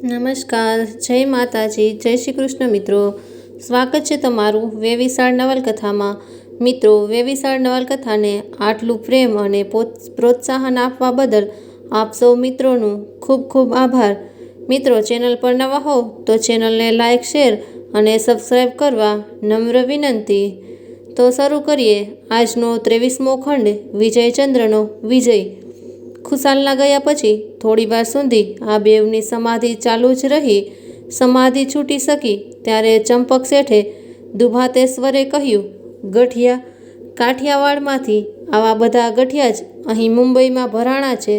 નમસ્કાર, જય માતાજી, જય શ્રી કૃષ્ણ મિત્રો. સ્વાગત છે તમારું વેવિશાળ નવલકથામાં. મિત્રો, વેવિશાળ નવલકથાને આટલું પ્રેમ અને પ્રોત્સાહન આપવા બદલ આપ સૌ મિત્રોનું ખૂબ ખૂબ આભાર. મિત્રો, ચેનલ પર નવા હો તો ચેનલને લાઇક, શેર અને સબસ્ક્રાઈબ કરવા નમ્ર વિનંતી. તો શરૂ કરીએ આજનો 23મો ખંડ, વિજયચંદ્રનો વિજય. ખુશાલના ગયા પછી થોડી વાર સુધી આ બેવની સમાધિ ચાલુ જ રહી. સમાધિ છૂટી શકી ત્યારે ચંપક શેઠે દુભાતે સ્વરે કહ્યું, ગઠિયા, કાઠિયાવાડમાંથી આવા બધા ગઠિયા જ અહીં મુંબઈમાં ભરાણા છે.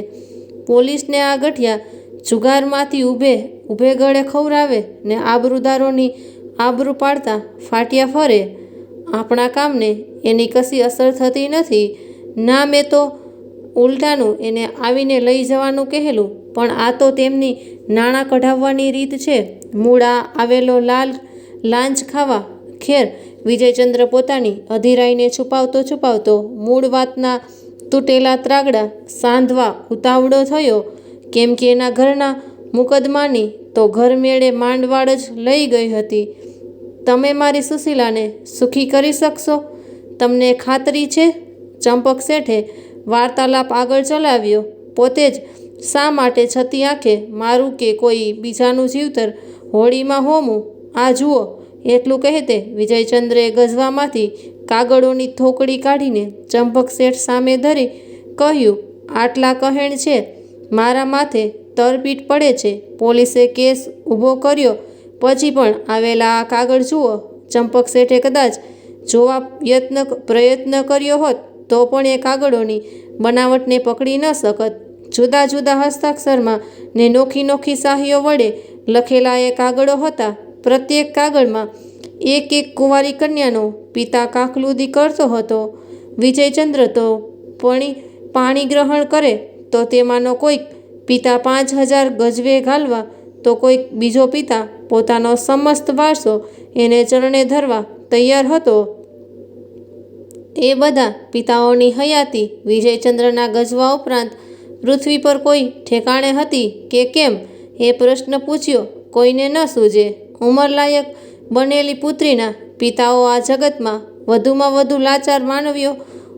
પોલીસને આ ગઠિયા જુગારમાંથી ઊભે ગળે ખવરાવે ને આબરૂદારોની આબરૂ પાડતા ફાટ્યા ફરે. આપણા કામને એની કશી અસર થતી નથી. ના, મેં તો ઉલટાનું એને આવીને લઈ જવાનું કહેલું, પણ આ તો તેમની નાણાં કઢાવવાની રીત છે. મૂળા આવેલો લાંચ ખાવા. ખેર, વિજયચંદ્ર પોતાની અધીરાઈને છુપાવતો મૂળ વાતના તૂટેલા ત્રાગડા સાંધવા ઉતાવળો થયો, કેમ કે એના ઘરના મુકદ્દમાની તો ઘરમેળે માંડવાળ જ લઈ ગઈ હતી. તમે મારી સુશીલાને સુખી કરી શકશો? તમને ખાતરી છે? ચંપક શેઠે વાર્તાલાપ આગળ ચલાવ્યો. પોતે જ શા માટે છતી આંખે મારું કે કોઈ બીજાનું જીવતર હોળીમાં હોમું? આ જુઓ. એટલું કહેતે વિજયચંદ્રે ગજવામાંથી કાગળોની થોકડી કાઢીને ચંપક શેઠ સામે ધરી કહ્યું, આટલા કહેણ છે, મારા માથે તરપીટ પડે છે. પોલીસે કેસ ઊભો કર્યો પછી પણ આવેલા આ કાગળ જુઓ. ચંપક શેઠે કદાચ જોવા પ્રયત્ન કર્યો હોત તો પણ એ કાગળોની બનાવટને પકડી ન શકત. જુદા જુદા હસ્તાક્ષરમાં ને નોખી શાહીઓ વડે લખેલા એ કાગળો હતા. પ્રત્યેક કાગળમાં એક કુંવારી કન્યાનો પિતા કાકલુદી કરતો હતો. વિજયચંદ્ર તો પાણી ગ્રહણ કરે તો તેમાંનો કોઈક પિતા 5000 ગજવે ઘાલવા તો કોઈક બીજો પિતા પોતાનો સમસ્ત વારસો એને ચરણે ધરવા તૈયાર હતો. એ બધા પિતાઓની હયાતી વિજયચંદ્રના ગજવા ઉપરાંત પૃથ્વી પર કોઈ ઠેકાણે હતી કે કેમ એ પ્રશ્ન પૂછ્યો કોઈને ન સૂઝે. ઉંમરલાયક બનેલી પુત્રીના પિતાઓ આ જગતમાં વધુમાં વધુ લાચાર માનવીઓ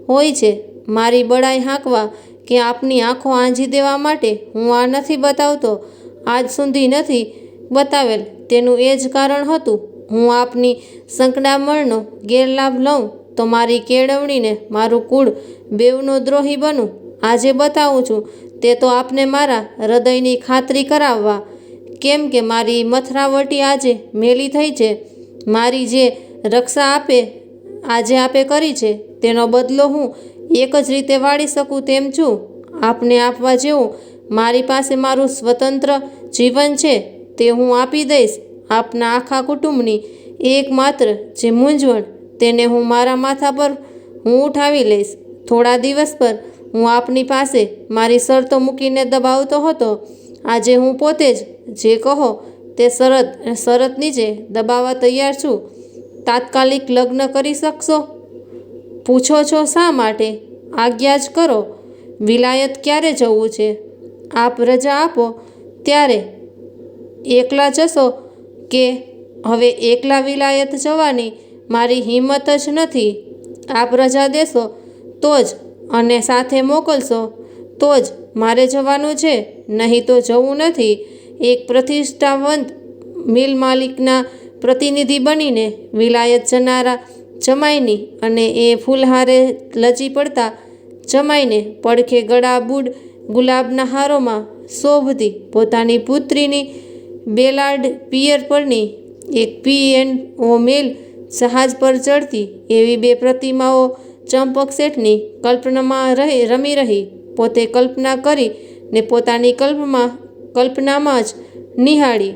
હોય છે. મારી બડાઈ હાંકવા કે આપની આંખો આંજી દેવા માટે હું આ નથી બતાવતો, આજ સુધી નથી બતાવેલ. તેનું એ જ કારણ હતું. હું આપની સંકડામણનો ગેરલાભ લઉં તો મારી કેળવણીને મારું કુળ બેવનો દ્રોહી બનું. આજે બતાવું છું તે તો આપને મારા હૃદયની ખાતરી કરાવવા. કેમ કે મારી મથરાવટી આજે મેલી થઈ છે. મારી જે રક્ષા આપે કરી છે તેનો બદલો હું એક જ રીતે વાળી શકું તેમ છું. આપને આપવા જેવું મારી પાસે મારું સ્વતંત્ર જીવન છે તે હું આપી દઈશ. આપના આખા કુટુંબની એકમાત્ર જે મૂંઝવણ તેને હું મારા માથા પર હું ઉઠાવી લઈશ. થોડા દિવસ પર હું આપની પાસે મારી શરતો મૂકીને દબાવતો હતો. આજે હું પોતે જ જે કહો તે શરત નીચે દબાવવા તૈયાર છું. તાત્કાલિક લગ્ન કરી શકશો? પૂછો છો શા માટે? આજ્ઞા જ કરો. વિલાયત ક્યારે જવું છે? આપ રજા આપો ત્યારે એકલા જશો કે હવે એકલા વિલાયત જવાની મારી હિંમત જ નથી. આપ રજા દેશો તો જ અને સાથે મોકલશો તો જ મારે જવાનું છે, નહીં તો જવું નથી. એક પ્રતિષ્ઠાવંત મિલ માલિકના પ્રતિનિધિ બનીને વિલાયત જનારા જમાઈની અને એ ફૂલહારે લચી પડતા જમાઈને પડખે ગળાબૂડ ગુલાબના હારોમાં શોભતી પોતાની પુત્રીની બેલાર્ડ પિયર પરની એક P&O મેલ જહાજ પર ચડતી એવી બે પ્રતિમાઓ ચંપક શેઠની કલ્પનામાં રમી રહી. પોતે કલ્પના કરી ને પોતાની કલ્પનામાં જ નિહાળી.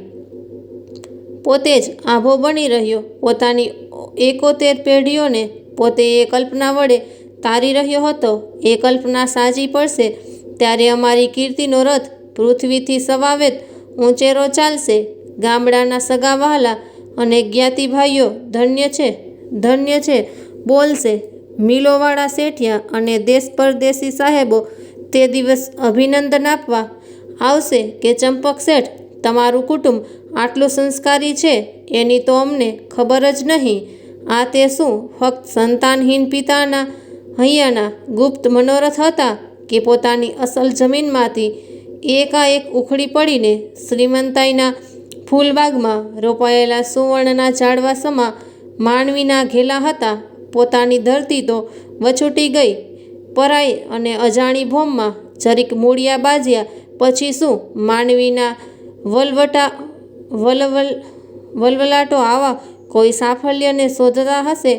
પોતે જ આભો બની રહ્યો. પોતાની 71 પેઢીઓને પોતે એ કલ્પના વડે તારી રહ્યો હતો. એ કલ્પના સાચી પડશે ત્યારે અમારી કીર્તિનો રથ પૃથ્વીથી સવાવેત ઊંચેરો ચાલશે. ગામડાના સગા વહાલા અને જ્ઞાતિભાઈઓ ધન્ય છે બોલશે. મિલોવાળા શેઠિયા અને દેશ પરદેશી સાહેબો તે દિવસ અભિનંદન આપવા આવશે કે ચંપક શેઠ તમારું કુટુંબ આટલું સંસ્કારી છે એની તો અમને ખબર જ નહીં. આ તે શું ફક્ત સંતાનહીન પિતાના હૈયાના ગુપ્ત મનોરથ હતા કે પોતાની અસલ જમીનમાંથી એકાએક ઉખડી પડીને શ્રીમંતાઈના ફૂલબાગમાં રોપાયેલા સુવર્ણના ઝાડવા સમા માનવીના ઘેલા હતા? પોતાની ધરતી તો વછૂટી ગઈ. પરાઈ અને અજાણી ભોમમાં જરીક મૂળિયા બાજ્યા પછી શું માનવીના વલવલાટો આવા કોઈ સાફલ્યને શોધતા હશે?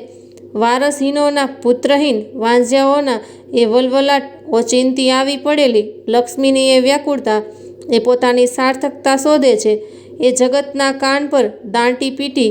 વારસહીનોના પુત્રહીન વાંઝ્યાઓના એ વલવલાટ, ઓચિંતી આવી પડેલી લક્ષ્મીની એ વ્યાકુળતા, એ પોતાની સાર્થકતા શોધે છે. એ જગતના કાન પર દાંટી પીટી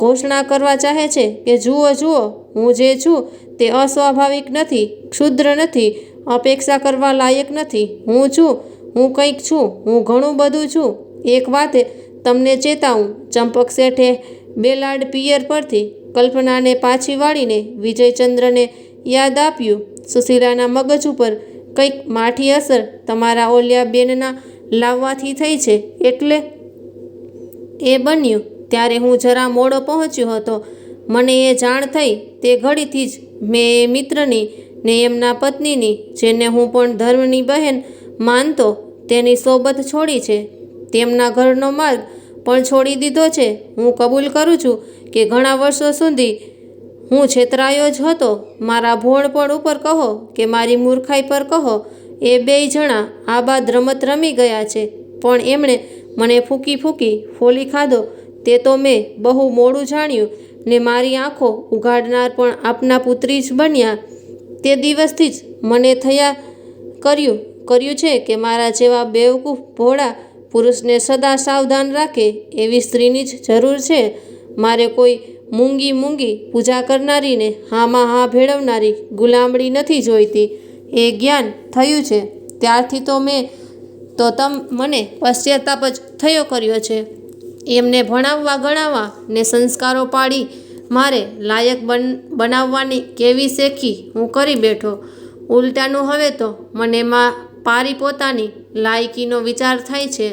ઘોષણા કરવા ચાહે છે કે જુઓ જુઓ, હું જે છું તે અસ્વાભાવિક નથી, ક્ષુદ્ર નથી, અપેક્ષા કરવા લાયક નથી. હું છું, હું કંઈક છું, હું ઘણું બધું છું. એક વાતે તમને ચેતાવું, ચંપક શેઠે બેલાર્ડ પિયર પરથી કલ્પનાને પાછી વાળીને વિજયચંદ્રને યાદ આપ્યું. સુશીલાના મગજ ઉપર કંઈક માઠી અસર તમારા ઓલિયા બેનના લાવવાથી થઈ છે. એટલે એ બન્યું ત્યારે હું જરા મોડો પહોંચ્યો હતો. મને એ જાણ થઈ તે ઘડીથી જ મેં એ મિત્રની ને એમના પત્નીની, જેને હું પણ ધર્મની બહેન માનતો, તેની સોબત છોડી છે. તેમના ઘરનો માર્ગ પણ છોડી દીધો છે. હું કબૂલ કરું છું કે ઘણા વર્ષો સુધી હું છેતરાયો જ હતો. મારા ભોળપણ ઉપર કહો કે મારી મૂર્ખાઈ પર કહો, એ બેય જણા આબાદ રમત રમી ગયા છે. પણ એમણે મને ફૂંકી ફૂંકી ફોલી ખાધો તે તો મેં બહુ મોડું જાણ્યું, ને મારી આંખો ઉઘાડનાર પણ આપના પુત્રી જ બન્યા. તે દિવસથી જ મને થયા કર્યું છે કે મારા જેવા બેવકૂફ ભોળા પુરુષને સદા સાવધાન રાખે એવી સ્ત્રીની જ જરૂર છે. મારે કોઈ મૂંગી પૂજા કરનારીને હામાં હા ભેળવનારી ગુલામડી નથી જોઈતી. એ જ્ઞાન થયું છે ત્યારથી તો મને પશ્ચાતાપ જ થયો કર્યો છે. એમને ભણાવવા ગણાવવા ને સંસ્કારો પાડી મારે લાયક બનાવવાની કેવી શેખી હું કરી બેઠો. ઉલટાનું હવે તો મને પારી પોતાની લાયકીનો વિચાર થાય છે.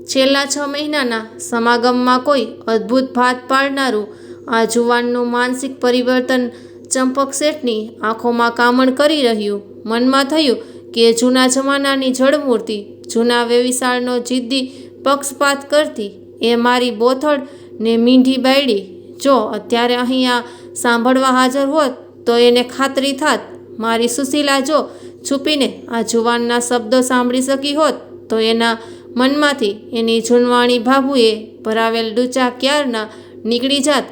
છેલ્લા 6 મહિનાના સમાગમમાં કોઈ અદ્ભુત ભાત પાડનારું આ જુવાનનું માનસિક પરિવર્તન ચંપક શેઠની આંખોમાં કામણ કરી રહ્યું. મનમાં થયું કે જૂના જમાનાની જળમૂર્તિ, જૂના વેવિશાળનો જિદ્દી પક્ષપાત કરતી એ મારી બોથડ ને મીંઢી બાયડી જો અત્યારે અહીંયા સાંભળવા હાજર હોત તો એને ખાતરી થાત. મારી સુશીલા જો છુપીને આ જુવાનના શબ્દો સાંભળી શકી હોત તો એના મનમાંથી એની જૂનવાણી ભાભુએ ભરાવેલ ડૂચા ક્યારના નીકળી જાત.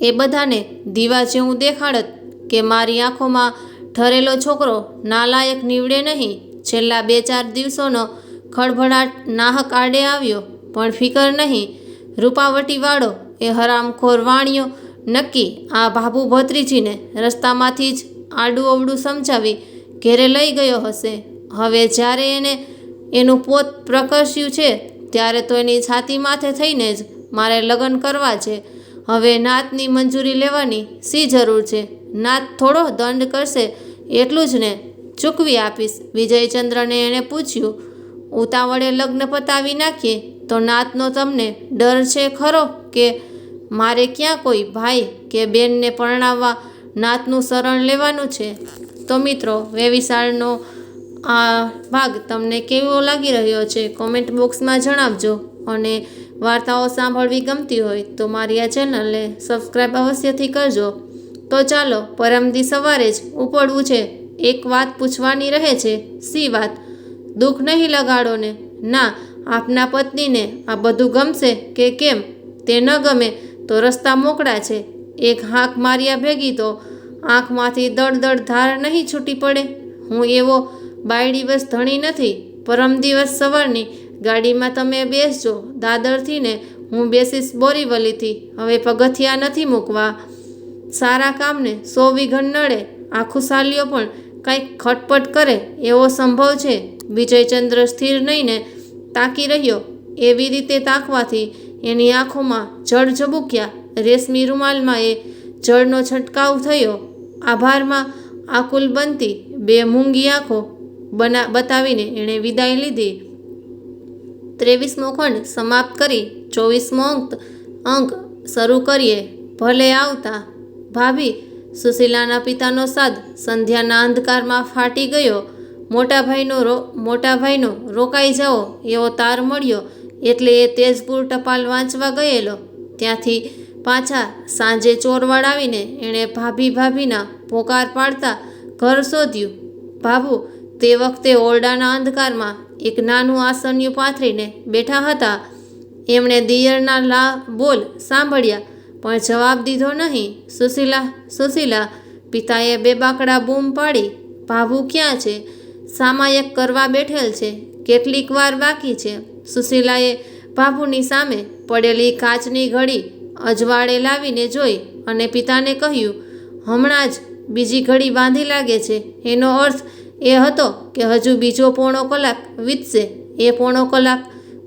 એ બધાને દીવા જેવું દેખાડત કે મારી આંખોમાં ઠરેલો છોકરો નાલાયક નીવડે નહીં. છેલ્લા 2-4 દિવસોનો ખળભળાટ નાહક આડે આવ્યો, પણ ફિકર નહીં. રૂપાવટીવાળો એ હરામખોર વાણિયો નક્કી આ ભાભુ ભત્રીજીને રસ્તામાંથી જ આડું અવડું સમજાવી ઘેરે લઈ ગયો હશે. હવે જ્યારે એને એનું પોત પ્રકર્ષ્યું છે ત્યારે તો એની છાતી માથે થઈને જ મારે લગ્ન કરવા છે. હવે નાતની મંજૂરી લેવાની શી જરૂર છે? નાત થોડો દંડ કરશે એટલું જ ને, ચૂકવી આપીશ. વિજયચંદ્રને એણે પૂછ્યું, ઉતાવળે લગ્ન પતાવી નાખીએ તો નાતનો તમને ડર છે ખરો કે મારે ક્યાં કોઈ ભાઈ કે બેનને પરણાવવા નાતનું શરણ લેવાનું છે? તો મિત્રો, વેવિશાળનો આ ભાગ તમને કેવો લાગી રહ્યો છે કોમેન્ટ બોક્સમાં જણાવજો. અને વાર્તાઓ સાંભળવી ગમતી હોય તો મારી આ ચેનલને સબસ્ક્રાઈબ અવશ્યથી કરજો. તો ચાલો, પરમદી સવારે જ ઉપડવું છે. એક વાત પૂછવાની રહે છે. શી વાત? દુઃખ નહીં લગાડો ને? ના, આપના પત્નીને આ બધું ગમશે કે કેમ? તે ન ગમે તો રસ્તા મોકળા છે. એક હાંક માર્યા ભેગી તો આંખમાંથી દળદળ ધાર નહીં છૂટી પડે. હું એવો બાયડીવશ ધણી નથી. પરમ દિવસ સવારની ગાડીમાં તમે બેસજો દાદરથી ને હું બેસીશ બોરીવલીથી. હવે પગથિયા નથી મૂકવા. સારા કામને 100 વિઘન નડે. આખું સાલીઓ પણ કંઈક ખટપટ કરે એવો સંભવ છે. વિજયચંદ્ર સ્થિર નહીંને તાકી રહ્યો. એવી રીતે તાકવાથી એની આંખોમાં જળ ઝબૂક્યા. રેશમી રૂમાલમાં એ જળનો છંટકાવ થયો. આભારમાં આકુલ બનતી 2 મૂંગી આંખો બતાવીને એણે વિદાય લીધી. 23મો ખંડ સમાપ્ત કરી 24મો અંક શરૂ કરીએ. ભલે આવતા. ભાભી, સુશીલાના પિતાનો સાદ સંધ્યાના અંધકારમાં ફાટી ગયો. મોટા ભાઈનો રોકાઈ જાઓ એવો તાર મળ્યો એટલે એ તેજપુર ટપાલ વાંચવા ગયેલો. ત્યાંથી પાછા સાંજે ચોરવાડ આવીને એણે ભાભીના પોકાર પાડતા ઘર શોધ્યું. ભાભુ તે વખતે ઓરડાના અંધકારમાં એક નાનું આસનિયું પાથરીને બેઠા હતા. એમણે દિયરના બોલ સાંભળ્યા પણ જવાબ દીધો નહીં. સુશીલા પિતાએ બેબાકડા બૂમ પાડી. ભાભુ ક્યાં છે? સામાયક કરવા બેઠેલ છે. કેટલીક વાર બાકી છે. સુશીલાએ ભાભુની સામે પડેલી કાચની ઘડી અજવાળે લાવીને જોઈ અને પિતાને કહ્યું, હમણાં જ બીજી ઘડી બાંધી લાગે છે. એનો અર્થ એ હતો કે હજુ બીજો પોણો કલાક વીતશે. એ પોણો કલાક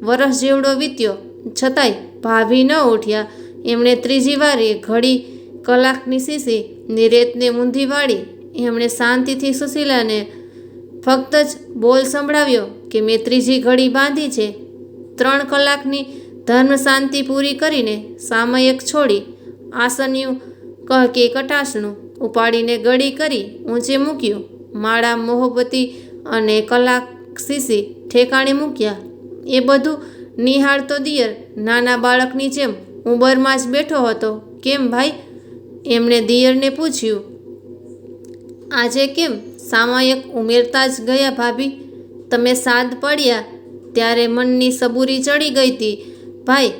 વરસ જેવડો વીત્યો છતાંય ભાભી ન ઉઠ્યા. એમણે ત્રીજી વાર એ ઘડી કલાકની શીશી નિરેતને મૂંધી વાળી. એમણે શાંતિથી સુશીલાને ફક્ત જ બોલ સંભળાવ્યો કે મેં ત્રીજી ઘડી બાંધી છે. 3 કલાકની ધર્મ શાંતિ પૂરી કરીને સામયિક છોડી આસન્યું કે કટાશનું ઉપાડીને ગળી કરી ઊંચે મૂક્યું. માળા મોહબ્બતી અને કલાક શીશી ઠેકાણે મૂક્યા. એ બધું નિહાળતો દિયર નાના બાળકની જેમ ઉંબરમાં જ બેઠો હતો. કેમ ભાઈ? એમણે દિયરને પૂછ્યું. આજે કેમ સામયિક ઉમેરતા જ ગયા ભાભી? તમે સાદ પડ્યા ત્યારે મનની સબૂરી ચડી ગઈ હતી. ભાઈ,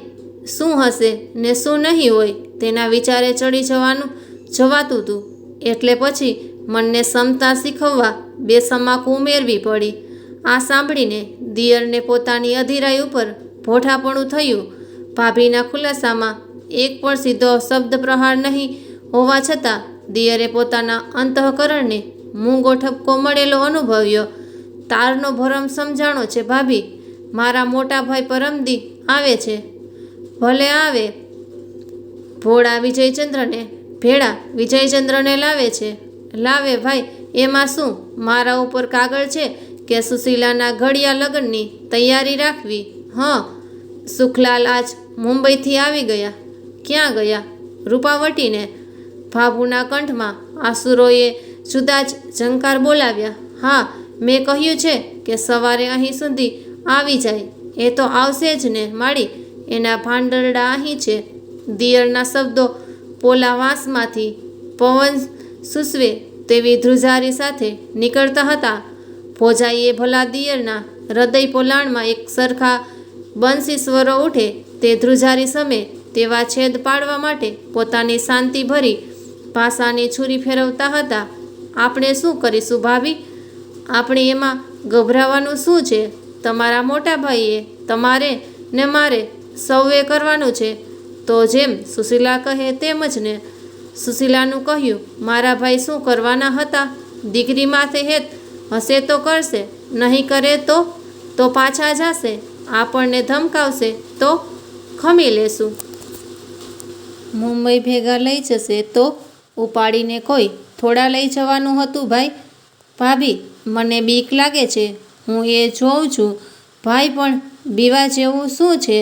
શું હશે ને શું નહીં હોય તેના વિચારે ચડી જવાતું હતું. એટલે પછી મનને સમતા શીખવવા 2 સમાકુ ઉમેરવી પડી. આ સાંભળીને દિયરને પોતાની અધીરાઈ ઉપર ભોઠાપણું થયું. ભાભીના ખુલાસામાં એક પણ સીધો શબ્દ પ્રહાર નહીં હોવા છતાં દિયરે પોતાના અંતઃકરણને મૂંગો ઠપકો મળેલો અનુભવ્યો. તારનો ભરમ સમજાણો છે ભાભી. મારા મોટા ભાઈ પરમદી આવે છે. ભલે આવે. ભોળા વિજયચંદ્રને લાવે છે. લાવે ભાઈ, એમાં શું? મારા ઉપર કાગળ છે કે સુશીલાના ઘડિયા લગ્નની તૈયારી રાખવી. હં, સુખલાલ આજ મુંબઈથી આવી ગયા. ક્યાં ગયા? રૂપાવટીને. ભાભુના કંઠમાં આસુરોએ જુદા જ ઝંકાર બોલાવ્યા. હા, મેં કહ્યું છે કે સવારે અહીં સુધી આવી જાય. એ તો આવશે જ ને માળી. એના ભાંડરડા અહીં છે. દિયરના શબ્દો પોલા વાંસમાંથી પવન સૂસવે તેવી ધ્રુજારી સાથે નીકળતા હતા. ભોજાઈએ ભલા દિયરના હૃદય પોલાણમાં એક સરખા બંસી સ્વરો ઉઠે તે ધ્રુજારી સમે તેવા છેદ પાડવા માટે પોતાની શાંતિ ભરી ભાષાની છુરી ફેરવતા હતા. આપણે શું કરીશું ભાભી? આપણે એમાં ગભરાવાનું શું છે? તમારા મોટા ભાઈએ તમારે ને મારે સૌએ કરવાનું છે. તો જેમ સુશીલા કહે તેમ જ ને. સુશીલાનું કહ્યું, મારા ભાઈ શું કરવાના હતા? દીકરી માથે હેત હશે તો કરશે, નહીં કરે તો પાછા જશે. આપણને ધમકાવશે તો ખમી લેશું. મુંબઈ ભેગા લઈ જશે તો ઉપાડીને કોઈ થોડા લઈ જવાનું હતું ભાઈ. ભાભી, મને બીક લાગે છે. હું એ જોઉં છું. ભાઈ, પણ બીવા જેવું શું છે?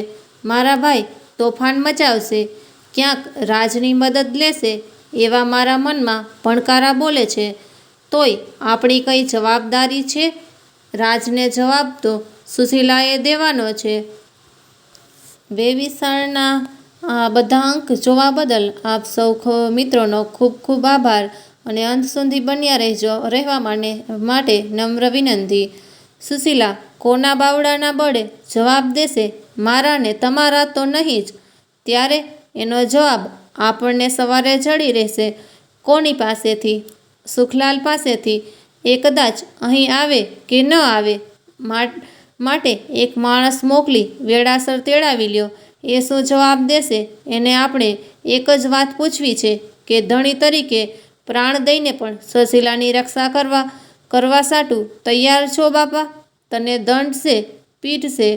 મારા ભાઈ તોફાન મચાવશે, ક્યાંક રાજની મદદ લેશે એવા મારા મનમાં ભણકારા બોલે છે. તોય આપણી કઈ જવાબદારી છે? રાજને જવાબ તો સુશીલાએ દેવાનો છે. વેવિશાળના બધા અંક જોવા બદલ આપ સૌ મિત્રોનો ખૂબ ખૂબ આભાર અને અંત સુધી બન્યા રહેવા માટે નમ્ર વિનંતી. સુશીલા કોના બાવડાના બળે જવાબ દેશે? મારા ને તમારા તો નહીં જ. ત્યારે એનો જવાબ આપણને સવારે જડી રહેશે. કોની પાસેથી? સુખલાલ પાસેથી. એ કદાચ અહીં આવે કે ન આવે માટે એક માણસ મોકલી વેળાસર તેડાવી લ્યો. એ શું જવાબ દેશે? એને આપણે એક જ વાત પૂછવી છે કે ધણી તરીકે પ્રાણ દઈને પણ સુશીલાની રક્ષા કરવા સાટું તૈયાર છો બાપા? તને દંડશે, પીટશે,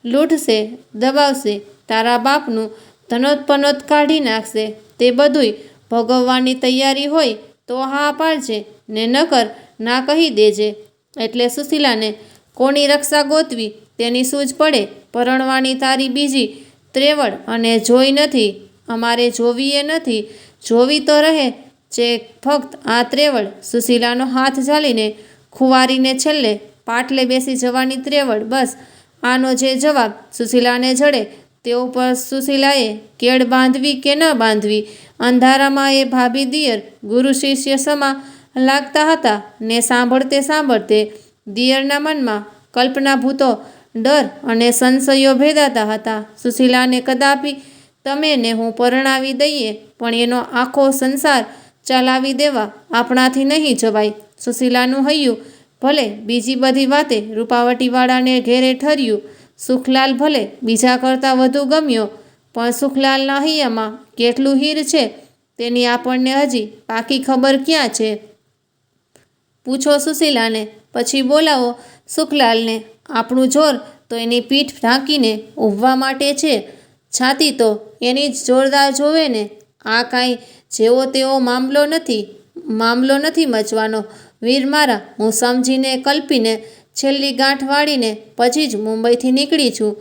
લૂંટશે, દબાવશે, તારા બાપનું ધનોત્પનોત કાઢી નાખશે. તે બધુંય ભોગવવાની તૈયારી હોય તો હા પાડજે ને નકર ના કહી દેજે. એટલે સુશીલાને કોની રક્ષા ગોતવી તેની સૂઝ પડે. પરણવાની તારી બીજી ત્રેવડ અને જોઈ નથી, અમારે જોવીએ નથી. જોવી તો રહે જે ફક્ત આ ત્રેવડ. સુશીલાનો હાથ ઝાલીને ખુવારીને છેલ્લે પાટલે બેસી જવાની ત્રેવડ. બસ આનો જે જવાબ સુશીલાને જડે તે ઉપર સુશીલાએ કેળ બાંધવી કે ન બાંધવી. અંધારામાં એ ભાભી દિયર ગુરુ શિષ્ય સમા લાગતા હતા ને સાંભળતે સાંભળતે દિયરના મનમાં કલ્પના ભૂતો ડર અને સંશયો ભેદાતા હતા. સુશીલાને કદાપી તમે ને હું પરણાવી દઈએ, પણ એનો આખો સંસાર ચલાવી દેવા આપણાથી નહીં જવાય. સુશીલાનું હૈયું ભલે બીજી બધી વાતે રૂપાવટીવાળાને ઘેરે ઠર્યું. સુખલાલ ભલે બીજા કરતાં વધુ ગમ્યો, પણ સુખલાલના હૈયામાં કેટલું હીર છે તેની આપણને હજી પાકી ખબર ક્યાં છે? પૂછો સુશીલાને, પછી બોલાવો સુખલાલને. આપણું જોર તો એની પીઠ ઢાંકીને ઊભવા માટે છે. છાતી તો એની જ જોરદાર જોવે ને. આ કાંઈ જેવો તેવો મામલો નથી મચવાનો. વીર મારા, હું સમજીને કલ્પીને છેલ્લી ગાંઠ વાળીને પછી જ મુંબઈથી નીકળી છું.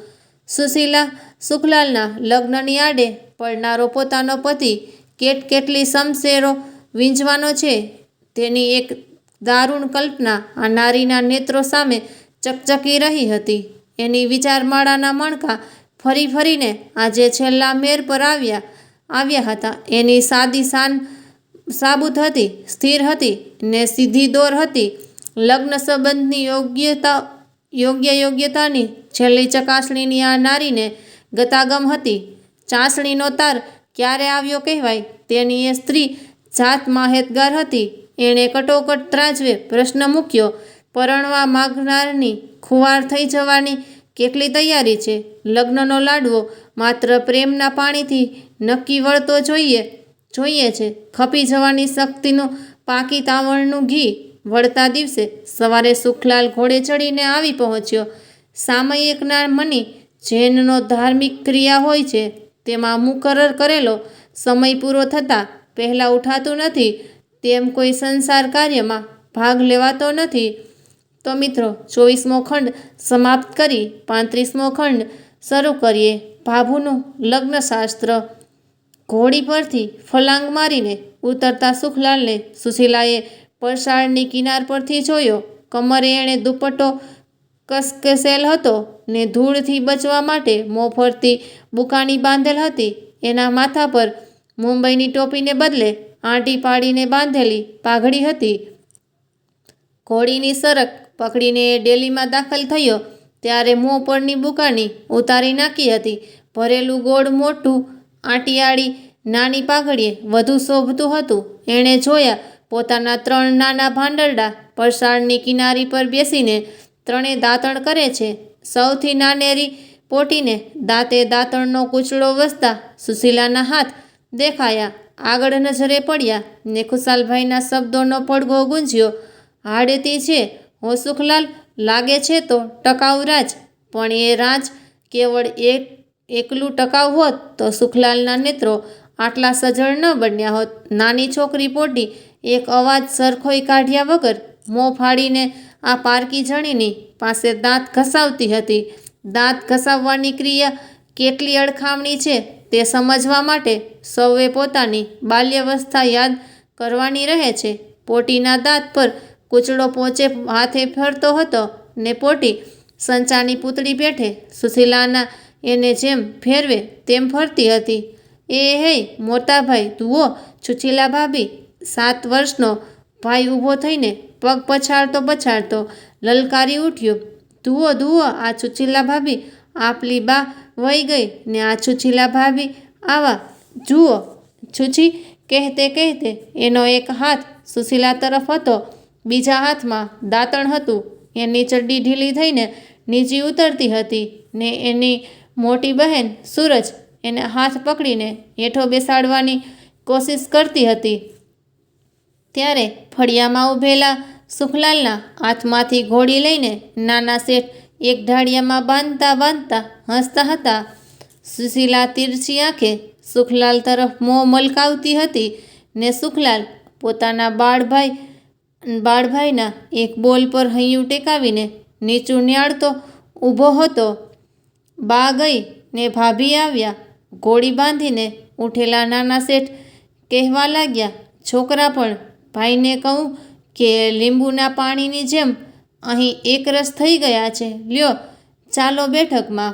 સુશીલા સુખલાલના લગ્નની આડે પડનારો પોતાનો પતિ કેટલી સમશેરો વીંઝવાનો છે તેની એક દારૂણ કલ્પના આ નારીના નેત્રો સામે ચકચકી રહી હતી. એની વિચારમાળાના મણકા ફરી ફરીને આજે છેલ્લા મેર પર આવ્યા હતા. એની સાદી શાન સાબુત હતી, સ્થિર હતી ને સીધી દોર હતી. લગ્ન સંબંધની યોગ્યતાની છેલ્લી ચકાસણીની આ નારીને ગતાગમ હતી. ચાસણીનો તાર ક્યારે આવ્યો કહેવાય તેની એ સ્ત્રી જાત માહેતગાર હતી. એણે કટોકટ ત્રાજવે પ્રશ્ન મૂક્યો, પરણવા માગનારની ખુવાર થઈ જવાની કેટલી તૈયારી છે? લગ્નનો લાડવો માત્ર પ્રેમના પાણીથી નક્કી વળતો જોઈએ છે. ખપી જવાની શક્તિનું પાકી તાવણનું ઘી. વળતા દિવસે સવારે સુખલાલ ઘોડે ચડીને આવી પહોંચ્યો. સામયિકના મની જૈનનો ધાર્મિક ક્રિયા હોય છે તેમાં મુકરર કરેલો સમય પૂરો થતાં પહેલાં ઉઠાતું નથી, તેમ કોઈ સંસાર કાર્યમાં ભાગ લેવાતો નથી. તો મિત્રો, 24મો ખંડ સમાપ્ત કરી 35મો ખંડ શરૂ કરીએ. ભાભુનું લગ્નશાસ્ત્ર. ઘોડી પરથી ફલાંગ મારીને ઉતરતા સુખલાલને સુશીલાએ પરસાળની કિનાર પરથી જોયો. કમરે એણે દુપટ્ટો કસકેસેલ હતો ને ધૂળથી બચવા માટે મોં ફરતી બુકાની બાંધેલ હતી. એના માથા પર મુંબઈની ટોપીને બદલે આંટી પાડીને બાંધેલી પાઘડી હતી. ઘોડીની સરક પકડીને એ ડેલીમાં દાખલ થયો ત્યારે મોં પરની બુકાની ઉતારી નાખી હતી. ભરેલું ગોળ મોઢું આંટીયાળી નાની પાઘડીએ વધુ શોભતું હતું. એણે જોયા પોતાના 3 નાના ભાંડરડા પરસાળની કિનારી પર બેસીને ત્રણે દાંતણ કરે છે. સૌથી નાનેરી પોટીને દાંતે દાંતણનો કૂચડો વસતા સુશીલાના હાથ દેખાયા. આગળ નજરે પડ્યા ને ખુશાલભાઈના શબ્દોનો પડઘો ગુંજ્યો. હાડતી છે હો સુખલાલ, લાગે છે તો ટકાઉ રાજ. પણ એ રાજ કેવળ એકલું ટકાઉ હોત તો સુખલાલના નેત્રો આટલા સજળ ન બન્યા હોત. નાની છોકરી પોટી એક અવાજ સરખોઈ કાઢ્યા વગર મોં ફાડીને આ પારકી જણીની પાસે દાંત ઘસાવતી હતી. દાંત ઘસાવવાની ક્રિયા કેટલી અડખામણી છે તે સમજવા માટે સૌએ પોતાની બાલ્યાવસ્થા યાદ કરવાની રહે છે. પોટીના દાંત પર કૂચડો પોચે હાથે ફરતો હતો ને પોટી સંચાની પૂતળી પેઠે સુશીલાના એને જેમ ફેરવે તેમ ફરતી હતી. એ હે મોટાભાઈ, જુઓ છુચીલા ભાભી. 7 વર્ષનો ભાઈ ઊભો થઈને પગ પછાડતો લલકારી ઉઠ્યો. જુઓ આ છુચીલા ભાભી, આપલી બા વહી ગઈ ને આ છુચીલા ભાભી આવા. જુઓ છુચી. કહેતે એનો એક હાથ સુશીલા તરફ હતો, બીજા હાથમાં દાંતણ હતું. એની ચડ્ડી ઢીલી થઈને નીચી ઉતરતી હતી ને એની મોટી બહેન સૂરજ એને હાથ પકડીને હેઠો બેસાડવાની કોશિશ કરતી હતી. ત્યારે ફળિયામાં ઊભેલા સુખલાલના હાથમાંથી ઘોડી લઈને નાના શેઠ એક ઢાળિયામાં બાંધતા હસતા હતા. સુશીલા તીરછી આંખે સુખલાલ તરફ મોં મલકાવતી હતી ને સુખલાલ પોતાના બાળભાઈના એક બોલ પર હૈયું ટેકાવીને નીચું નિહાળતો ઊભો હતો. બા ગઈ ને ભાભી આવ્યા. ઘોડી બાંધીને ઉઠેલા નાના શેઠ કહેવા લાગ્યા, છોકરા પણ ભાઈને કહું કે લીંબુના પાણીની જેમ અહીં એકરસ થઈ ગયા છે. લ્યો ચાલો બેઠકમાં.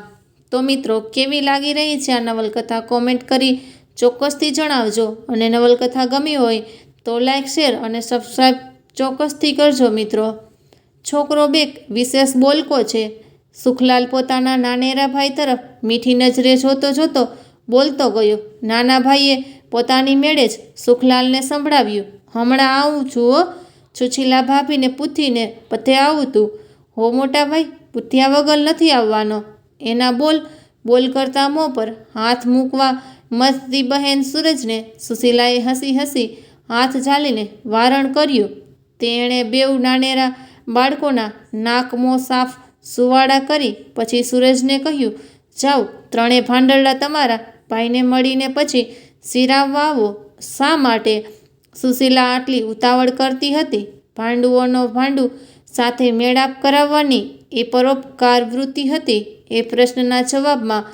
તો મિત્રો, કેવી લાગી રહી છે આ નવલકથા? કોમેન્ટ કરી ચોક્કસથી જણાવજો. અને નવલકથા ગમી હોય તો લાઈક, શેર અને સબસ્ક્રાઈબ ચોક્કસથી કરજો મિત્રો. છોકરો બેક વિશેષ બોલકો છે. સુખલાલ પોતાના નાનેરા ભાઈ તરફ મીઠી નજરે જોતો જોતો બોલતો ગયો. નાના ભાઈએ પોતાની મેળે જ સુખલાલને સંભળાવ્યું, હમણાં આવું છું હો. છુછીલા ભાભીને પૂછીને પથે આવું તું હો મોટા ભાઈ, પૂછ્યા વગર નથી આવવાનો. એના બોલ કરતા મોં પર હાથ મૂકવા મસ્તી બહેન સૂરજને સુશીલાએ હસી હાથ ઝાલીને વારણ કર્યું. તેણે બેઉ નાનેરા બાળકોના નાક મોં સાફ સુવાળા કરી પછી સૂરજને કહ્યું, જાઓ ત્રણે ભાંડરડા તમારા ભાઈને મળીને પછી સિરાવવા આવો. શા માટે સુશીલા આટલી ઉતાવળ કરતી હતી? ભાંડું સાથે મેળાપ કરાવવાની એ પરોપકાર વૃત્તિ હતી. એ પ્રશ્નના જવાબમાં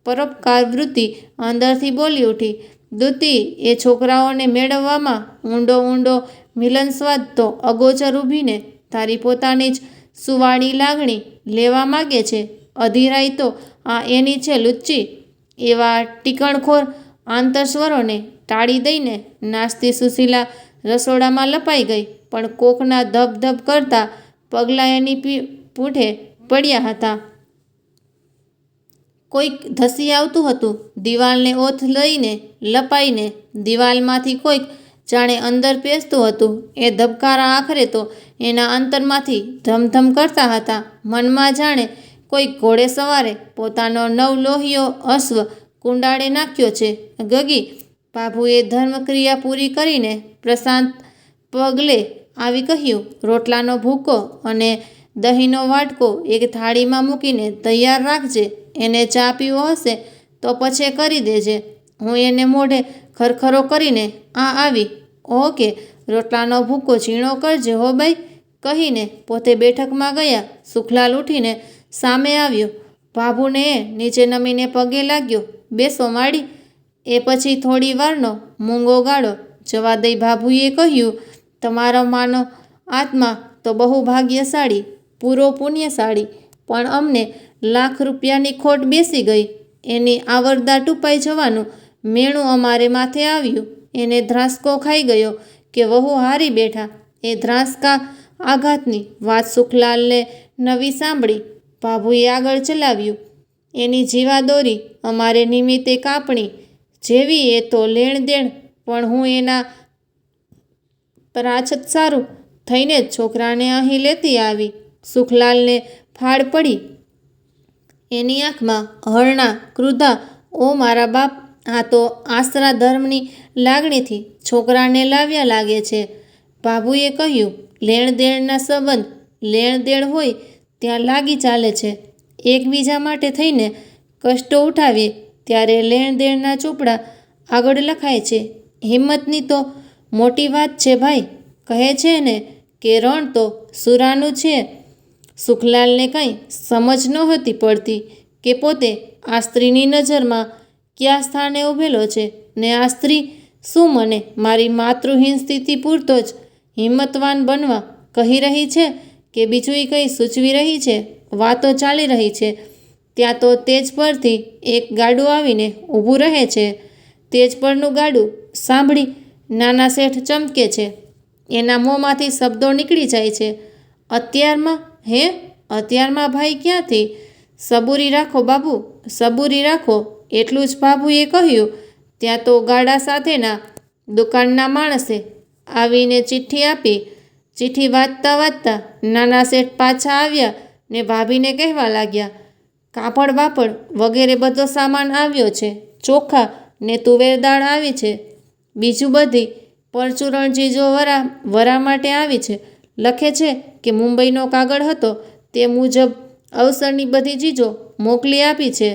પરોપકાર વૃત્તિ અંદરથી બોલી ઉઠી, દૂતી, એ છોકરાઓને મેળવવામાં ઊંડો મિલનસ્વાદ તો અગોચર ઊભીને તારી પોતાની જ સુવાળી લાગણી લેવા માગે છે. અધીરાઈ તો આ એની છે લુચ્ચી. એવા ટીકણખોર આંતરસ્વરોને ટાળી દઈને નાસ્તી સુશીલા રસોડામાં લપાઈ ગઈ. પણ કોકના ધબ કરતા પગલાં એની પૂઠે પડ્યા હતા. કોઈક ધસી આવતું હતું. દિવાલને ઓથ લઈને લપાઈને દિવાલમાંથી કોઈક જાણે અંદર પેસતું હતું. એ ધબકારા આખરે તો એના અંતરમાંથી ધમધમ કરતા હતા. મનમાં જાણે કોઈક ઘોડે સવારે પોતાનો નવલોહિયો અશ્વ કુંડાળે નાખ્યો છે. ગગી બાબુએ ધર્મક્રિયા પૂરી કરીને પ્રશાંત પગલે આવી કહ્યું, રોટલાનો ભૂકો અને દહીંનો વાટકો એક થાળીમાં મૂકીને તૈયાર રાખજે. એને ચા પીવો હશે તો પછી કરી દેજે. હું એને મોઢે ખરખરો કરીને આવી. ઓકે, રોટલાનો ભૂકો ઝીણો કરજે હો બાઈ, કહીને પોતે બેઠકમાં ગયા. સુખલાલ ઉઠીને સામે આવ્યો. ભાભુને એ નીચે નમીને પગે લાગ્યો. બેસો માડી. એ પછી થોડી વારનો મૂંગો ગાળો જવા દઈ ભાભુએ કહ્યું, તમારો માનો આત્મા તો બહુ ભાગ્યશાળી, પૂરો પુણ્યશાળી, પણ અમને લાખ રૂપિયાની ખોટ બેસી ગઈ. એની આવરદા ટૂંપાઈ જવાનું મેણું અમારે માથે આવ્યું. એને ધ્રાસકો ખાઈ ગયો કે વહુ હારી બેઠા. એ ધ્રાસકા આઘાતની વાત સુખલાલને નવી સાંભળી. ભાભુએ આગળ ચલાવ્યું, એની જીવાદોરી અમારે નિમિત્તે કાપણી જેવી. એ તો લેણ દેણ, પણ હું એના પ્રાછત સારું થઈને જ છોકરાને અહીં લેતી આવી. સુખલાલને ફાળ પડી. એની આંખમાં હરણા ક્રુદ્ધા. ઓ મારા બાપ, આ તો આશરા ધર્મની લાગણીથી છોકરાને લાવ્યા લાગે છે. ભાભુએ કહ્યું, લેણ દેણના સંબંધ લેણ દેણ હોય ત્યાં લાગી ચાલે છે. એકબીજા માટે થઈને કષ્ટો ઉઠાવીએ ત્યારે લેણ દેણના ચોપડા આગળ લખાય છે. હિંમતની તો મોટી વાત છે ભાઈ. કહે છે ને કે રણ તો સુરાનું છે. સુખલાલને કંઈ સમજ નહોતી પડતી કે પોતે આ સ્ત્રીની નજરમાં કયા સ્થાને ઊભેલો છે. ને આ સ્ત્રી શું મને મારી માતૃહીન સ્થિતિ પૂરતો જ હિંમતવાન બનવા કહી રહી છે કે બીજું કંઈ સૂચવી રહી છે? વાતો ચાલી રહી છે ત્યાં તો તેજ પરથી એક ગાડું આવીને ઊભું રહે છે. તેજ પરનું ગાડું સાંભળી નાના શેઠ ચમકે છે. એના મોંમાંથી શબ્દો નીકળી જાય છે. અત્યારમાં? હે, અત્યારમાં ભાઈ ક્યાંથી? સબૂરી રાખો બાબુ, સબૂરી રાખો, એટલું જ ભાભુએ કહ્યું. ત્યાં તો ગાડા સાથેના દુકાનના માણસે આવીને ચિઠ્ઠી આપી. ચિઠ્ઠી વાંચતા નાના શેઠ પાછા આવ્યા ને ભાભીને કહેવા લાગ્યા, કાપડ બાપડ વગેરે બધો સામાન આવ્યો છે. ચોખા ને તુવેર દાળ આવી છે. બીજું બધી પરચુરણ ચીજો વરા માટે આવી છે. લખે છે કે મુંબઈનો કાગળ હતો તે મુજબ અવસરની બધી ચીજો મોકલી આપી છે.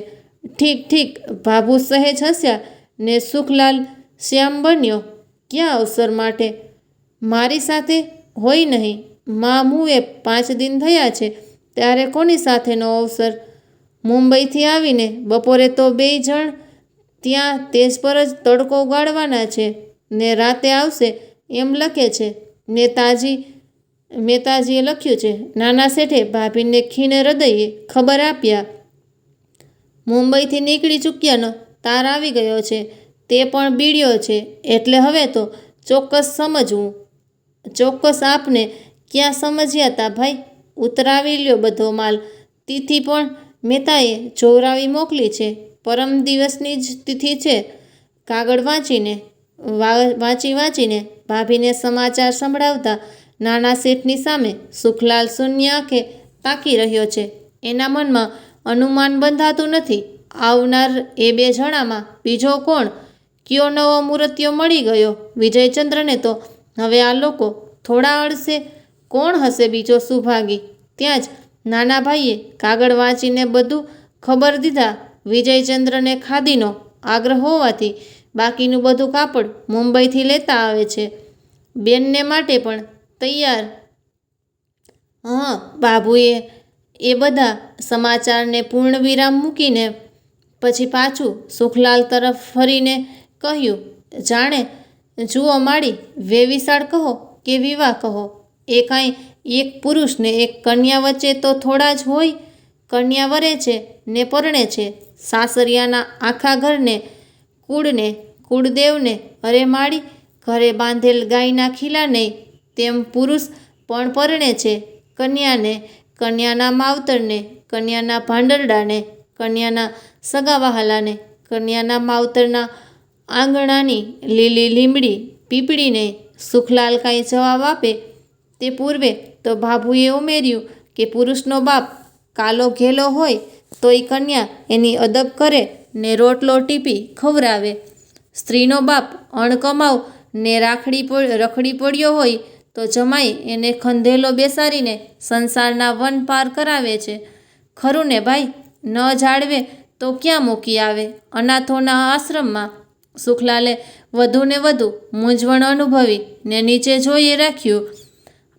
ઠીક, ભાભુ સહેજ હસ્યા ને સુખલાલ શ્યામ બન્યો. ક્યાં અવસર માટે? મારી સાથે હોય નહીં. માં મુએ 5 દિન થયા છે. ત્યારે કોની સાથેનો અવસર? મુંબઈથી આવીને બપોરે તો 2 જણ ત્યાં તેજ પર જ તડકો ગાળવાના છે ને રાતે આવશે એમ લખે છે. મહેતાજીએ લખ્યું છે. નાના શેઠે ભાભીને ખીણ હૃદયે ખબર આપ્યા. મુંબઈથી નીકળી ચૂક્યાનો તાર આવી ગયો છે. તે પણ બીડ્યો છે. એટલે હવે તો ચોક્કસ સમજવું. ચોક્કસ આપને ક્યાં સમજ્યા તા ભાઈ? ઉતરાવી લ્યો બધો માલ. તિથિ પણ મહેતાએ જોવરાવી મોકલી છે. પરમ દિવસની જ તિથિ છે. કાગળ વાંચીને ભાભીને સમાચાર સંભળાવતા નાના શેઠની સામે સુખલાલ શૂન્ય આંખે તાકી રહ્યો છે. એના મનમાં અનુમાન બંધાતું નથી. આવનાર એ 2 જણામાં બીજો કોણ? કયો નવો મૂર્તિઓ મળી ગયો વિજયચંદ્રને? તો હવે આ લોકો થોડા અડશે. કોણ હશે બીજો સુભાગી? ત્યાં જ નાના ભાઈએ કાગળ વાંચીને બધું ખબર દીધા. વિજયચંદ્રને ખાદીનો આગ્રહ હોવાથી બાકીનું બધું કાપડ મુંબઈથી લેતા આવે છે. બેનને માટે પણ તૈયાર. બાબુએ એ બધા સમાચારને પૂર્ણ વિરામ મૂકીને પછી પાછું સુખલાલ તરફ ફરીને કહ્યું, જાણે જુઓ માળી, વેવિશાળ કહો કે વિવાહ કહો, એ કાંઈ એક પુરુષ ને એક કન્યા વચ્ચે તો થોડા જ હોય. કન્યા વરે છે ને પરણે છે. સાસરિયાના આખા ઘરને, કુળદેવને. અરે માળી, ઘરે બાંધેલ ગાયના ખીલા નહીં તેમ પુરુષ પણ પરણે છે. કન્યાને, કન્યાના માવતરને, કન્યાના ભાંડરડાને, કન્યાના સગાવહાલાને, કન્યાના માવતરના આંગણાની લીલી લીમડી પીપળીને. સુખલાલ કાંઈ જવાબ આપે તે પૂર્વે તો ભાભુએ ઉમેર્યું કે પુરુષનો બાપ કાલો ઘેલો હોય તોય કન્યા એની અદબ કરે ને રોટલો ટીપી ખવરાવે. સ્ત્રીનો બાપ અણકમાવ ને રખડી પડ્યો હોય તો જમાઈ એને ખંધેલો બેસાડીને સંસારના વન પાર કરાવે છે. ખરું ને ભાઈ? ન જાળવે તો ક્યાં મૂકી આવે? અનાથોના આશ્રમમાં. સુખલાલે વધુ ને વધુ મૂંઝવણ અનુભવી ને નીચે જોઈ રાખ્યું.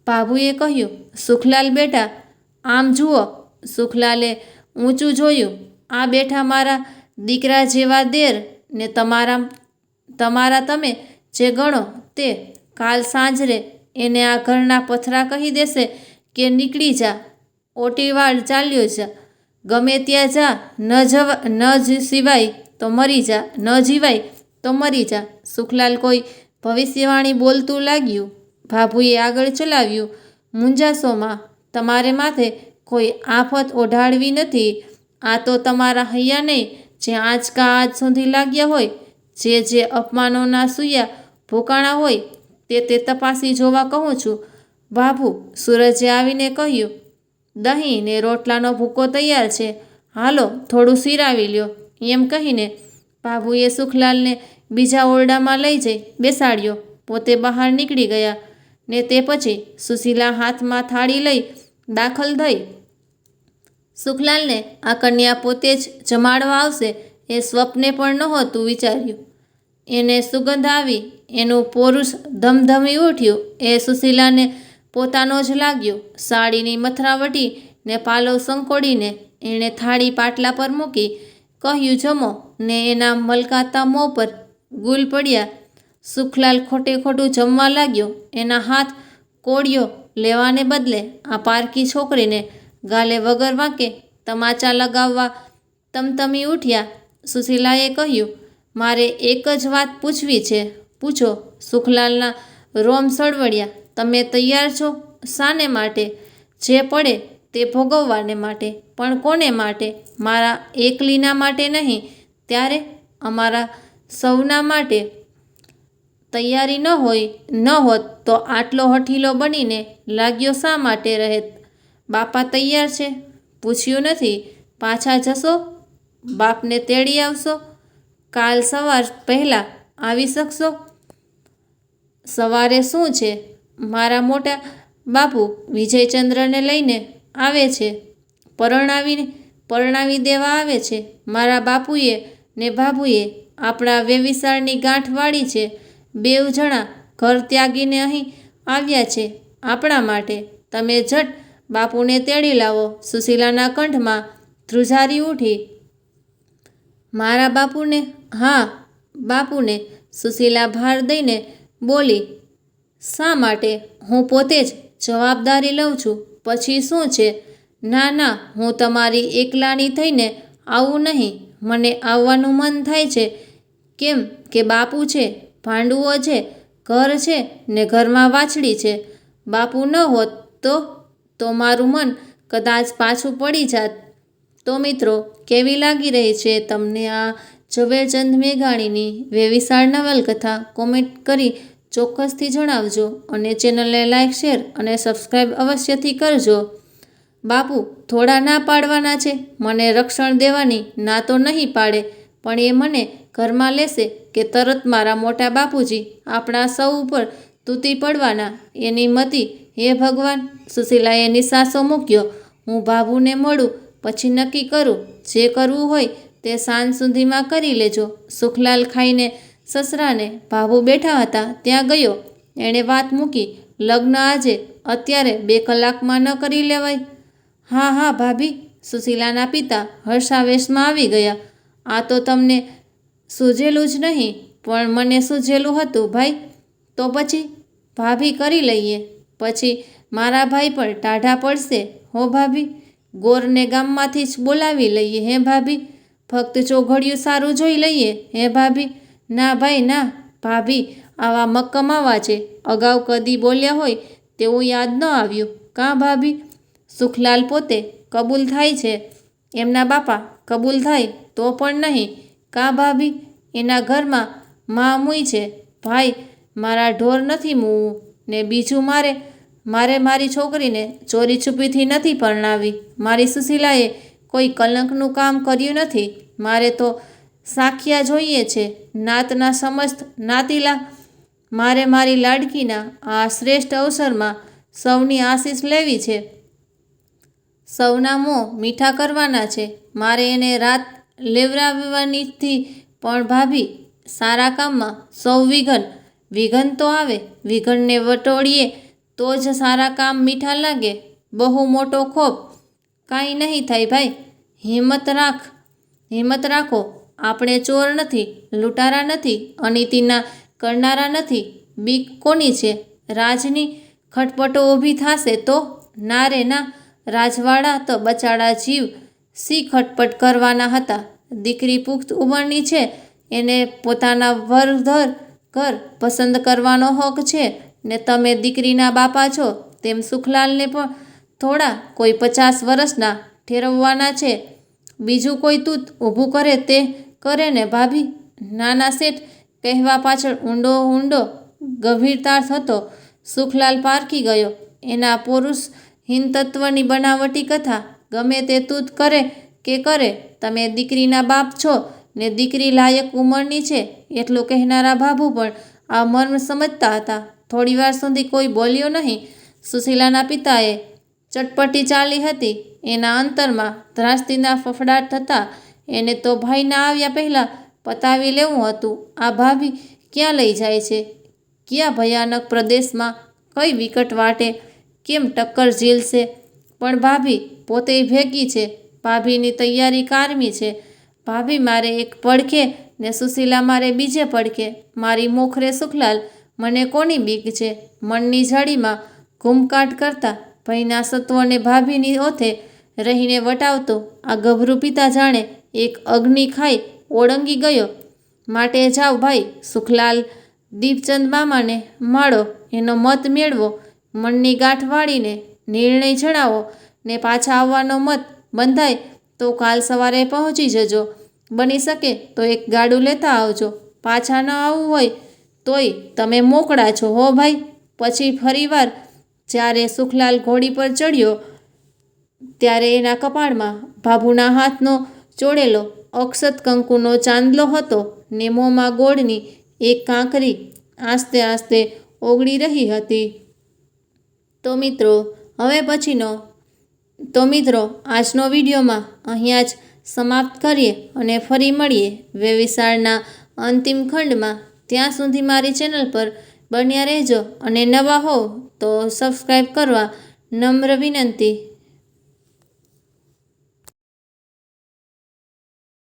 ભાભુએ કહ્યું, સુખલાલ બેટા, આમ જુઓ. સુખલાલે ઊંચું જોયું. આ બેઠા મારા દીકરા જેવા દેર ને તમારા તમે જે ગણો તે. કાલ સાંજરે એને આ ઘરના પથરા કહી દેશે કે નીકળી જા, ઓટીવાડ ચાલ્યો જા, ગમે ત્યાં જા, ન જીવાય તો મરી જા. સુખલાલ કોઈ ભવિષ્યવાણી બોલતું લાગ્યું. ભાભુએ આગળ ચલાવ્યું, મૂંઝાશોમાં. તમારે માથે કોઈ આફત ઓઢાડવી નથી. આ તો તમારા હૈયા નહીં જે આજ સુધી લાગ્યા હોય, જે અપમાનોના સૂયા ભૂકાણા હોય તે તપાસી જોવા કહું છું. બાબુ, સૂરજે આવીને કહ્યું, દહીં ને રોટલાનો ભૂકો તૈયાર છે, હાલો થોડું સિરાવી લ્યો. એમ કહીને બાબુએ સુખલાલને બીજા ઓરડામાં લઈ જઈ બેસાડ્યો. પોતે બહાર નીકળી ગયા ને તે પછી સુશીલા હાથમાં થાળી લઈ દાખલ થઈ. સુખલાલને આ કન્યા પોતે જ જમાડવા આવશે એ સ્વપ્ને પણ નહોતું વિચાર્યું. એને સુગંધ આવી, એનું પોરુષ ધમધમી ઉઠ્યું. એ સુશીલાને પોતાનો જ લાગ્યો. સાડીની મથરાવટી ને પાલવ સંકોડીને એણે થાળી પાટલા પર મૂકી કહ્યું, જમો. ને એના મલકાતા મોં પર ગુલ પડ્યા. સુખલાલ ખોટે ખોટું જમવા લાગ્યો. એના હાથ કોળિયો લેવાને બદલે આ પારકી છોકરીને ગાલે વગર વાંકે તમાચા લગાવવા તમતમી ઉઠ્યા. સુશીલાએ કહ્યું, મારે એક જ વાત પૂછવી છે, પૂછો. સુખલાલના રોમ સળવળ્યા. તમે તૈયાર છો? શાને માટે? જે પડે તે ભોગવવાને માટે. પણ કોને માટે? મારા એકલીના માટે નહીં. ત્યારે અમારા સૌના માટે. તૈયારી ન હોત તો આટલો હઠીલો બનીને લાગ્યો શા માટે રહેત? બાપા તૈયાર છે? પૂછ્યું નથી. પાછા જશો? બાપને તેડી આવશો? કાલ સવાર પહેલાં આવી શકશો? સવારે શું છે? મારા મોટા બાપુ વિજયચંદ્રને લઈને આવે છે. પરણાવી દેવા આવે છે. મારા બાપુએ ને ભાભુએ આપણા વેવિશાળની ગાંઠ વાળી છે. 2 જણા ઘર ત્યાગીને અહીં આવ્યા છે આપણા માટે. તમે ઝટ બાપુને તેડી લાવો. સુશીલાના કંઠમાં ધ્રુજારી ઉઠી. મારા બાપુને? હા, બાપુને. સુશીલા ભાર દઈને બોલી. શા માટે? હું પોતે જ જવાબદારી લઉં છું. પછી શું છે? ના ના, હું તમારી એકલાની થઈને આવું નહીં. મને આવવાનું મન થાય છે. કેમ કે બાપુ છે, ભાંડુઓ છે, ઘર છે ને ઘરમાં વાછડી છે. બાપુ ન હોત તો મારું મન કદાચ પાછું પડી જાત. તો મિત્રો, કેવી લાગી રહી છે તમને આ ઝવેરચંદ મેઘાણીની વેવિશાળ નવલકથા? કોમેન્ટ કરી ચોક્કસથી જણાવજો અને ચેનલને લાઇક, શેર અને સબસ્ક્રાઈબ અવશ્યથી કરજો. બાપુ થોડા ના પાડવાના છે. મને રક્ષણ દેવાની ના તો નહીં પાડે, પણ એ મને ઘરમાં લેશે કે તરત મારા મોટા બાપુજી આપણા સૌ ઉપર તૂટી પડવાના? એની મતી. હે ભગવાન! સુશીલાએ નિસાસો મૂક્યો. હું ભાભુને મળું પછી નક્કી કરું. જે કરવું હોય તે સાંજ સુધીમાં કરી લેજો. સુખલાલ ખાઈને સસરાને ભાભુ બેઠા હતા ત્યાં ગયો. એણે વાત મૂકી. લગ્ન આજે, અત્યારે 2 કલાકમાં ન કરી લેવાય? હા હા ભાભી. સુશીલાના પિતા હર્ષાવેશમાં આવી ગયા. આ તો તમને સૂઝેલું જ નહીં, પણ મને સૂઝેલું હતું ભાઈ. તો પછી ભાભી કરી લઈએ. પછી મારા ભાઈ પણ ટાઢા પડશે હો ભાભી. ગોરને ગામમાંથી જ બોલાવી લઈએ હે ભાભી. ફક્ત ચોઘડિયું સારું જોઈ લઈએ હે ભાભી. ના ભાઈ ના. ભાભી આવા મક્કમાવા છે. અગાઉ કદી બોલ્યા હોય તેવું યાદ ન આવ્યું કાં ભાભી? સુખલાલ પોતે કબૂલ થાય છે. એમના બાપા કબૂલ થાય તો પણ નહીં કાં ભાભી? એના ઘરમાં માં મૂઈ છે. ભાઈ મારા ઢોર નથી મૂવું. ને બીજું મારે મારી છોકરીને ચોરી છુપીથી નથી પરણાવી. મારી સુશીલાએ કોઈ કલંકનું કામ કર્યું નથી. મારે તો સાખિયા જોઈએ છે, નાતના સમસ્ત નાતીલા. મારે મારી લાડકીના આ શ્રેષ્ઠ અવસરમાં સૌની આશીષ લેવી છે. સૌના મોં મીઠા કરવાના છે. મારે એને રાત લેવરાવવાનીથી પણ ભાભી, સારા કામમાં સૌ વિઘન તો આવે. વિઘનને વટોળીએ તો જ સારા કામ મીઠા લાગે. બહુ મોટો ખોફ કાંઈ નહીં થાય ભાઈ. હિંમત રાખો. આપણે ચોર નથી, લૂંટારા નથી, અનીતિના કરનારા નથી. બીક કોની છે? રાજની ખટપટો ઊભી થશે તો? ના રે ના. રાજવાળા તો બચાડા જીવ સી ખટપટ કરવાના હતા. દીકરી પુખ્ત ઉંમરની છે. એને પોતાના ઘર પસંદ કરવાનો હક છે. ને તમે દીકરીના બાપા છો તેમ સુખલાલને પણ થોડા કોઈ 50 વર્ષના ઠેરવવાના છે. બીજું કોઈ તૂત ઊભું કરે તે કરે ને ભાભી. નાના શેઠ કહેવા પાછળ ઊંડો ગંભીરતાર્થ હતો. સુખલાલ પારખી ગયો. એના પુરુષહીન તત્વની બનાવટી કથા. ગમે તે તૂત કરે કે કરે, તમે દીકરીના બાપ છો ને દીકરી લાયક ઉંમરની છે એટલું કહેનારા ભાભુ પણ આ મર્મ સમજતા હતા. થોડીવાર સુધી કોઈ બોલ્યો નહીં. સુશીલાના પિતાએ ચટપટી ચાલી હતી. એના અંતરમાં ત્રાસદીના ફફડાટ થતા. એને તો ભાઈના આવ્યા પહેલાં પતાવી લેવું હતું. આ ભાભી ક્યાં લઈ જાય છે? કયા ભયાનક પ્રદેશમાં? કઈ વિકટ વાટે? કેમ ટક્કર ઝીલશે? પણ ભાભી પોતે ભેગી છે. ભાભીની તૈયારી કારમી છે. ભાભી મારે એક પડખે ને સુશીલા મારે બીજે પડખે. મારી મોખરે સુખલાલ. મને કોની બીક છે? મનની ઝાડીમાં ઘૂમકાટ કરતા ભયના સત્વને ભાભીની ઓથે રહીને વટાવતો આ ગભરું પિતા જાણે એક અગ્નિ ખાઈ ઓળંગી ગયો. માટે જાઓ ભાઈ. સુખલાલ દીપચંદ મામાને માળો. એનો મત મેળવો. મનની ગાંઠ વાળીને નિર્ણય જણાવો ને પાછા આવવાનો મત બંધાય તો કાલ સવારે પહોંચી જજો. બની શકે તો એક ગાડું લેતા આવજો. પાછા ન આવવું હોય તોય તમે મોકળા છો હો ભાઈ. પછી ફરીવાર જ્યારે સુખલાલ ઘોડી પર ચડ્યો ત્યારે એના કપાળમાં ભાભુના હાથનો ચોળેલો અક્ષત કંકુનો ચાંદલો હતો ને મોંમાં ગોળની એક કાંકરી આસ્તે આસ્તે ઓગળી રહી હતી. તો મિત્રો આજનો વિડીયોમાં અહીંયા જ સમાપ્ત કરીએ અને ફરી મળીએ વેવિશાળના અંતિમ ખંડમાં. ત્યાં સુધી મારી ચેનલ પર બન્યા રહેજો અને નવા હોવ તો સબસ્ક્રાઈબ કરવા નમ્ર વિનંતી